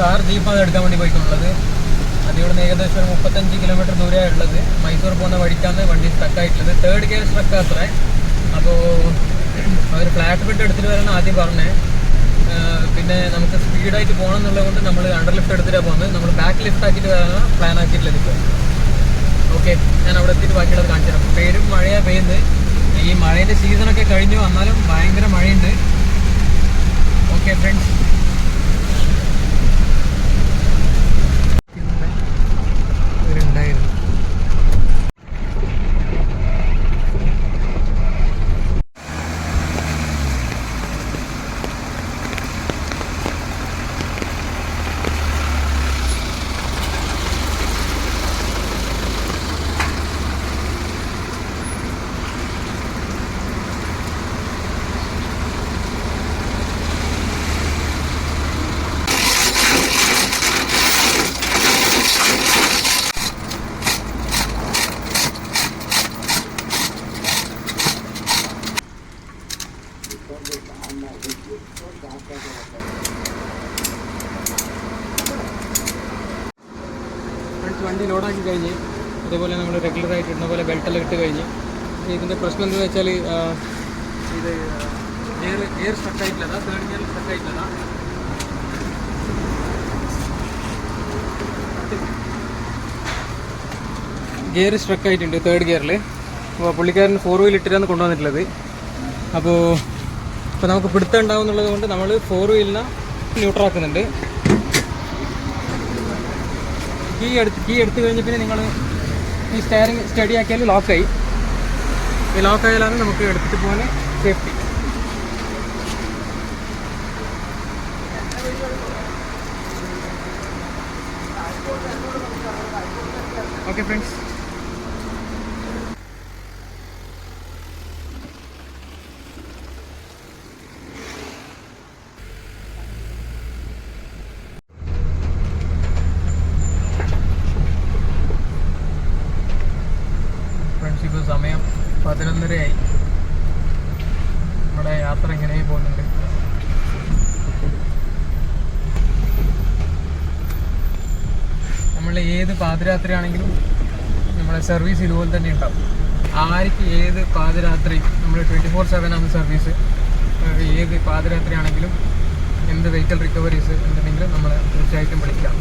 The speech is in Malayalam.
കാർ ജീപ്പാണ് എടുക്കാൻ വേണ്ടി പോയിട്ടുള്ളത്. അതിവിടെ ഏകദേശം ഒരു 35 കിലോമീറ്റർ ദൂരമാണ് ഉള്ളത്. മൈസൂർ പോകുന്ന വഴിക്കാണ് വണ്ടി സ്റ്റക്കായിട്ടുള്ളത്. 3rd ഗിയർ സ്ട്രക്ക് അത്രേ. അപ്പോൾ അവർ ഫ്ലാറ്റ് ബെഡ് എടുത്തിട്ട് വരണം ആദ്യം പറഞ്ഞേ. പിന്നെ നമുക്ക് സ്പീഡായിട്ട് പോകണം എന്നുള്ളത് കൊണ്ട് നമ്മൾ അണ്ടർ ലിഫ്റ്റ് എടുത്തിട്ടാണ് പോകുന്നത്. നമ്മൾ ബാക്ക് ലിഫ്റ്റ് ആക്കിയിട്ട് വരാനാണ് പ്ലാൻ ആക്കിയിട്ടുള്ളത് ഇപ്പോൾ. ഓക്കെ, ഞാൻ അവിടെ എത്തിയിട്ട് ബാക്കിയുള്ളത് കാണിച്ചു തരാം. പേരും മഴയാണ് പെയ്യുന്നത്. ഈ മഴേൻ്റെ സീസണൊക്കെ കഴിഞ്ഞു, എന്നാലും ഭയങ്കര മഴയുണ്ട്. ഓക്കെ ഫ്രണ്ട്സ്, വണ്ടി ലോഡാക്കി കഴിഞ്ഞ് അതേപോലെ നമ്മൾ റെഗുലറായിട്ട് ഇടുന്ന പോലെ ബെൽറ്റെല്ലാം ഇട്ട് കഴിഞ്ഞ്. ഇതിൻ്റെ പ്രശ്നം എന്താണെന്ന് വെച്ചാൽ ഇത് ഗിയർ സ്റ്റക്കായിട്ടില്ല. 3rd ഗിയർ സ്റ്റക്കായിട്ടില്ല. ഗിയർ സ്ട്രക്കായിട്ടുണ്ട് 3rd ഗിയറിൽ. അപ്പോൾ പുള്ളിക്കാരൻ 4 വീൽ ഇട്ടിട്ടാണ് കൊണ്ടുവന്നിട്ടുള്ളത്. അപ്പോൾ നമുക്ക് പിടുത്തം ഉണ്ടാവും എന്നുള്ളത് കൊണ്ട് നമ്മൾ 4 വീലിനെ ന്യൂട്രാക്കുന്നുണ്ട്. കീ എടുത്തു കഴിഞ്ഞ് പിന്നെ നിങ്ങൾ ഈ സ്റ്റെയറിംഗ് സ്റ്റഡി ആക്കിയാൽ ലോക്കായി. ഈ ലോക്കായാലാണ് നമുക്ക് എടുത്തിട്ട് പോകാൻ സേഫ്റ്റി. ഓക്കെ ഫ്രണ്ട്സ്, ഇപ്പോൾ സമയം 11:30 നമ്മുടെ യാത്ര ഇങ്ങനെ പോകുന്നുണ്ട്. നമ്മൾ ഏത് പാതിരാത്രിയാണെങ്കിലും നമ്മുടെ സർവീസ് ഇതുപോലെ തന്നെ ഉണ്ടാവും. ആർക്ക് ഏത് പാതിരാത്രി നമ്മൾ 24/7 ആണ് സർവീസ്. ഏത് പാതിരാത്രി ആണെങ്കിലും എന്ത് വെഹിക്കിൾ റിക്കവറീസ് എന്തുണ്ടെങ്കിലും നമ്മൾ തീർച്ചയായിട്ടും വിളിക്കാം.